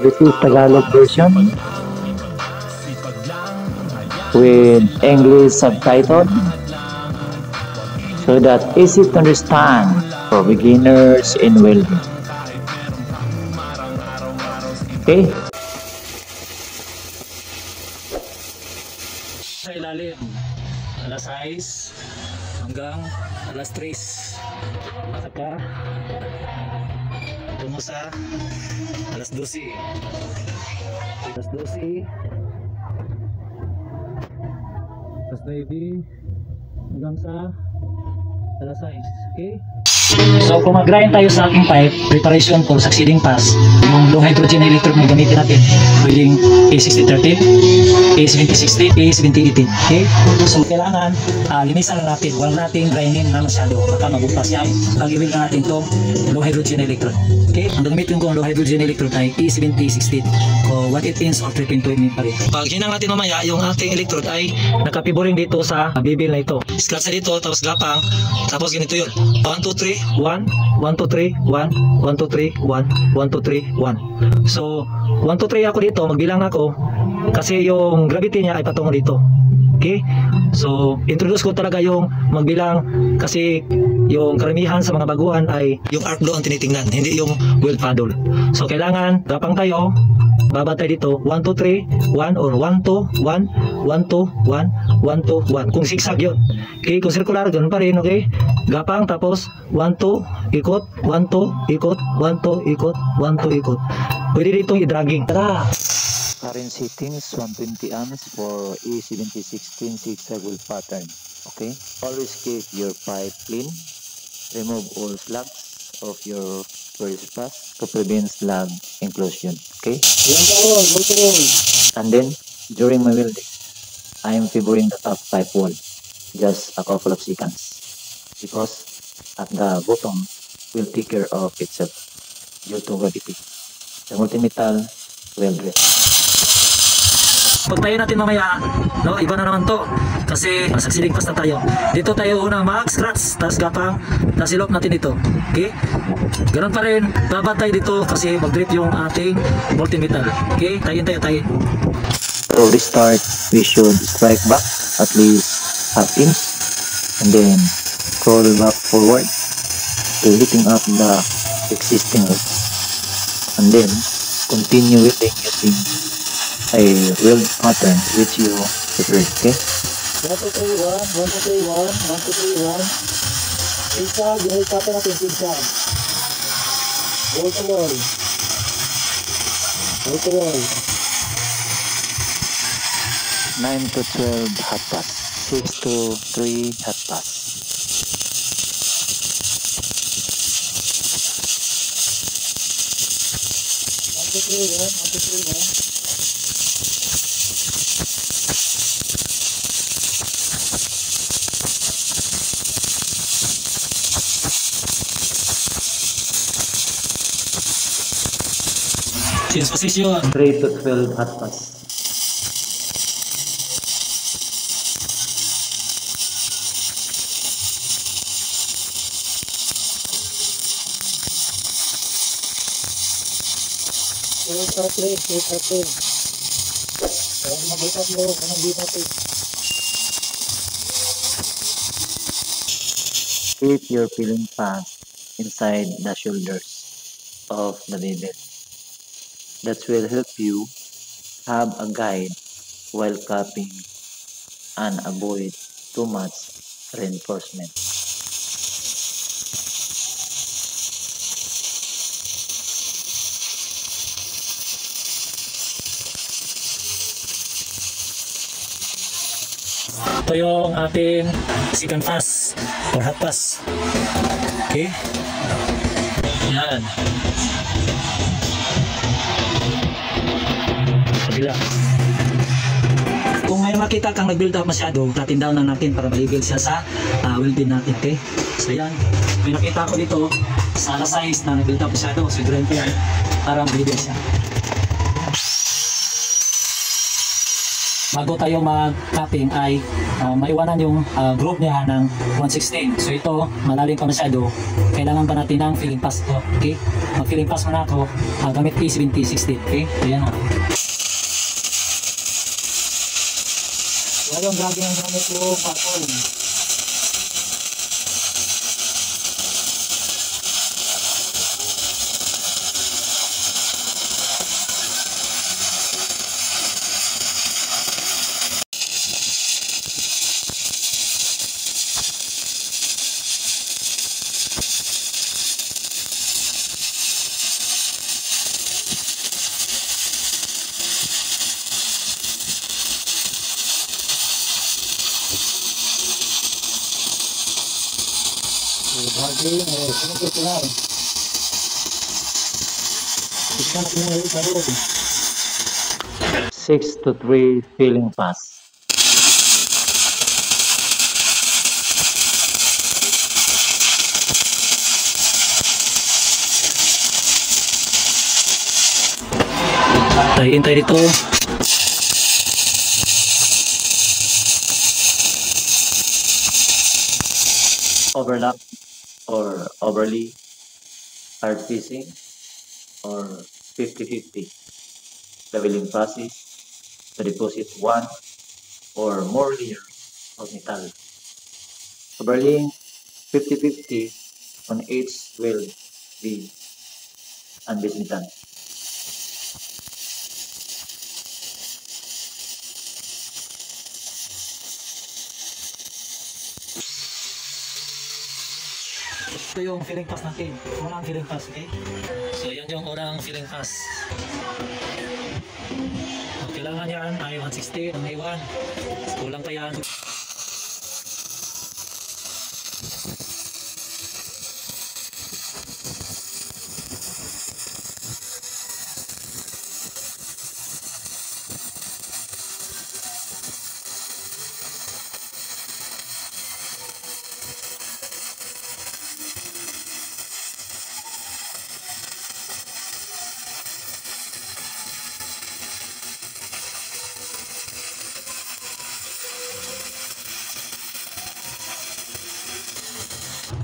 This is Tagalog version with English subtitle so that easy to understand for beginners in welding. Okay? Sa ilalim, alas 6 hanggang alas 3. Saka tungo sa alas 12. Alas 12. Alas 9 hanggang sa alas 6. Okay? So kung mag-grind tayo sa ating pipe, preparation for succeeding pass, yung low hydrogen electrode na gamitin natin, pwedeng A6013, A7016, A7018. Okay? So kailangan linisan na natin, wala natin grinding na masyado, baka mabutas yan. Pag-iwil na natin itong low hydrogen electrode. Okay? Ang gamitin ko ang low hydrogen electrode ay A7016 o 1/18 or 3.2 pa rin. Pag hinang natin mamaya, yung ating electrode ay nakapiboring dito sa bibil na ito. Scratch na dito, tapos gapang, tapos ganito yun. 1, 2, 3, 1, 1, 2, 3, 1, 1, 2, 3, 1, 1, 2, 3, 1. So, 1, 2, 3 ako dito, magbilang ako kasi yung gravity niya ay patungo dito. Okay? So, introduce ko talaga yung magbilang kasi yung karamihan sa mga baguhan ay yung arc flow ang tinitingnan, hindi yung weld paddle. So, kailangan gapang tayo, babatay dito 1, 2, 3, 1 or 1, 2, 1, 1, 2, 1, 1, 2, 1. Kung zigzag yun. Okay, kung circular, ganun pa rin, okay? Gapang, tapos 1, 2, ikot, 1, 2, ikot, 1, 2, ikot, 1, 2, ikot. Pwede dito i-dragging. Tara! Current settings 120 amps for A7016 zigzag weld pattern. Okay? Always keep your pipe clean. Remove all slugs of your first pass to prevent slug inclusion. Okay? And then, during my welding, I am favoring the top pipe wall. Just a couple of seconds. Because at the bottom will take care of itself due to gravity. The multi-metal weld rest. Pagtayo natin mamaya, no, iba na naman to kasi succeeding pass na tayo. Dito tayo unang mag-scratch, tapos gapang, tapos ilok natin dito. Okay? Ganun pa rin, babantay dito kasi mag-drip yung ating multi-metal. Okay? Tayin tayo, tayin. To restart, we should strike back at least half inch and then crawl back forward to heating up the existing weld. And then continue welding using a weld pattern which you prepared. Okay? 1, 2, 3, 1, 1, 2, 3, 1, 1, 2, 3, 1. Zigzag, yung pattern natin zigzag. Wall to wall. Wall to wall. 9 to 12 hot pass. 6 to 3 hot pass. Change position. 3 to 12 hot pass. Keep your peeling pass inside the shoulders of the bevel. That will help you have a guide while cupping and avoid too much reinforcement. Ito yung ating second pass or hot pass. Okay? Yan. Kabila. Kung may makita kang nag-build up masyado, tatin down na natin para ma-level siya sa welding natin. Okay? So yan. May nakita ko dito sa size na nag-build up masyado. So grind ko yan para ma-level siya. bago tayo mag-capping ay maiwanan yung groove niya ng 116. So ito, malalim pa masyado. Kailangan pa natin ng filling pass ito. Okay? Mag-filling pass muna ako gamit E7016. Okay? So yan na. Ngayon, grabe ang gamit ko pattern. Sinukot ko lang. Tignan ko na yung laro. 6 to 3 filling pass. Hintay dito. Overlap or overlay, hard piecing, or 50-50. Leveling passes to deposit one or more layers of metal. Overlaying 50-50 on each will be unbased metal. Ito yung filling pass natin. Unang filling pass, okay? So, yan yung unang filling pass. So, kailangan yan ay 160 ang iwan. Kulang pa yan.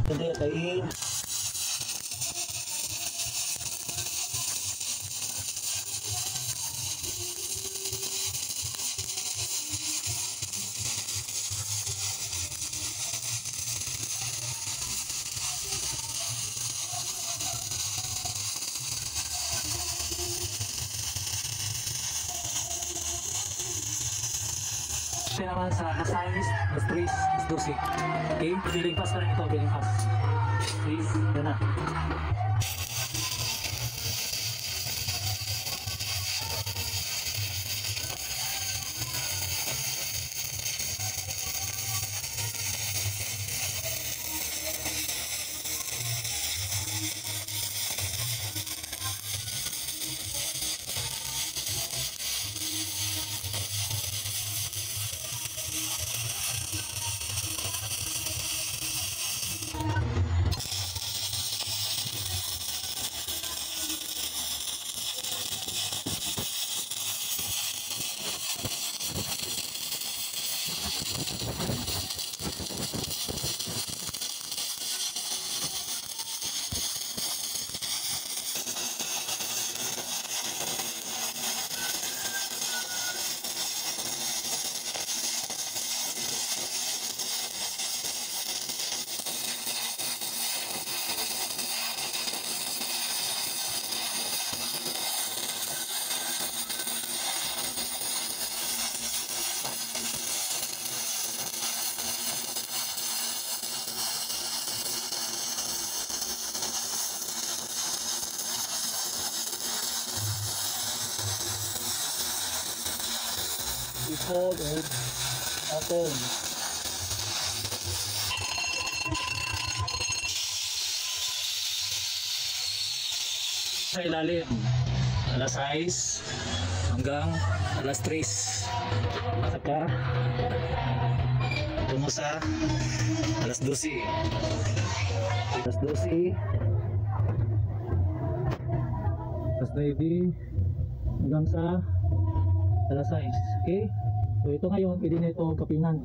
Hindi, kain. Ito naman sa size, mas 3, mas 12. Okay? Filling pass pa rin ito, filling pass. Okay, yan na. Ito, atin. Sa ilalim, alas 6 hanggang alas 3. Saka tungo sa alas 12. Alas 12. Alas 9 hanggang sa alas 6. Okay? So ito ngayon, pwede na ito kapinan.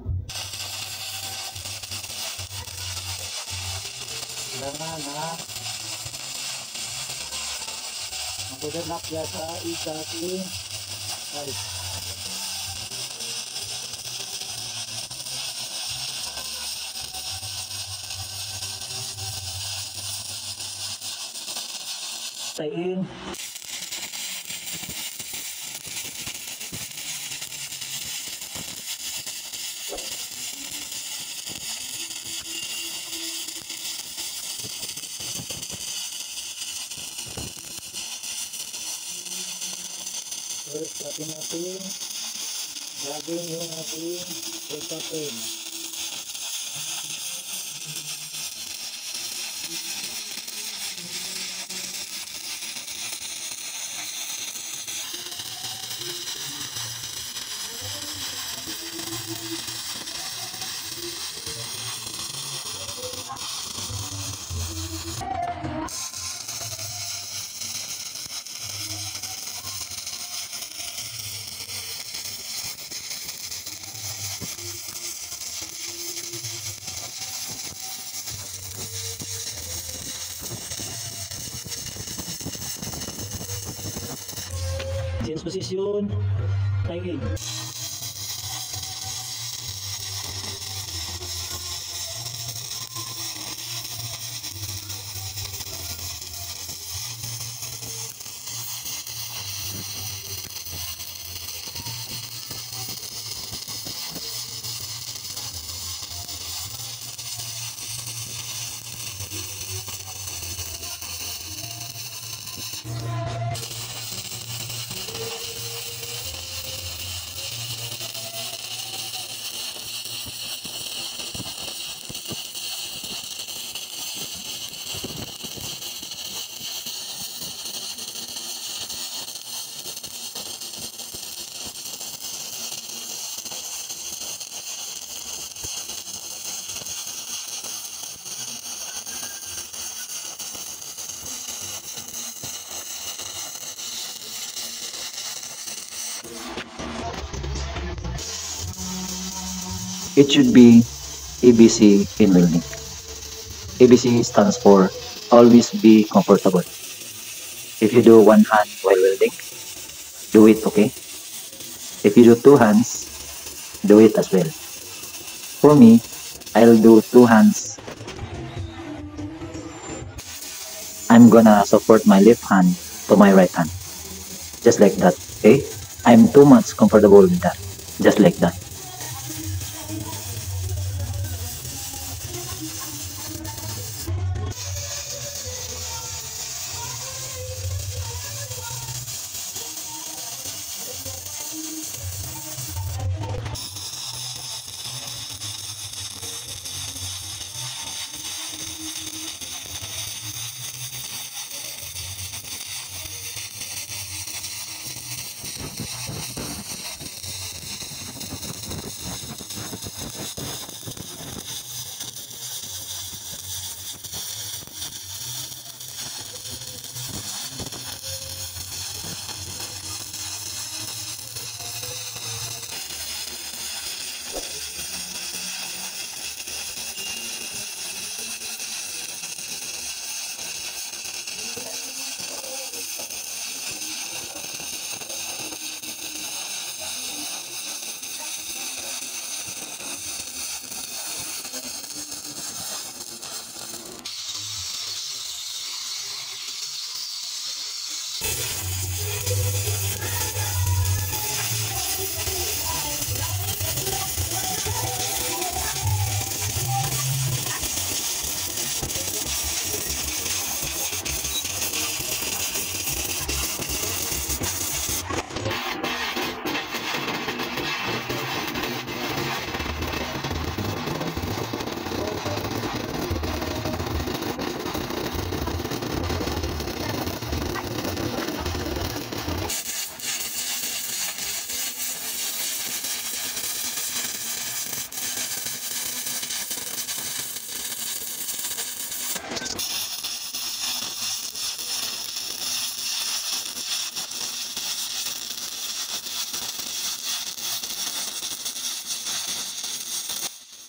Kailangan na magpudalak siya sa isating pipe. Tayin. Terus natin gagawin yung ating pagpapin. Change position, tayin. It should be ABC in welding. ABC stands for always be comfortable. If you do one hand while welding, do it, okay? If you do two hands, do it as well. For me, I'll do two hands. I'm gonna support my left hand to my right hand. Just like that, okay? I'm too much comfortable with that. Just like that.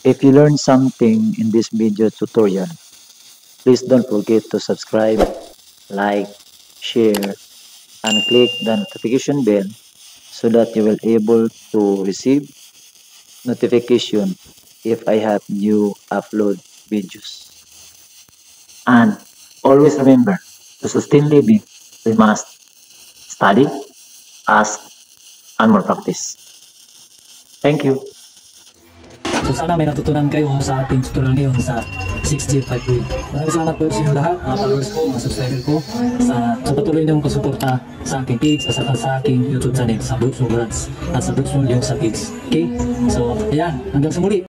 If you learned something in this video tutorial, please don't forget to subscribe, like, share, and click the notification bell so that you will able to receive notification if I have new upload videos. And always remember, to sustain living, we must study, ask, and more practice. Thank you. So sana may natutunan kayo sa ating tutorial ngayon sa 6G 5 Wheel. Maraming salamat po sa inyo lahat, mga followers ko, mga subscriber ko, sa patuloy niyong pagsuporta sa aking page at sa aking YouTube channel sa Brooks Vlogs at sa Brooks Vlogs sa Kids. Okay? So, ayan, hanggang sa muli.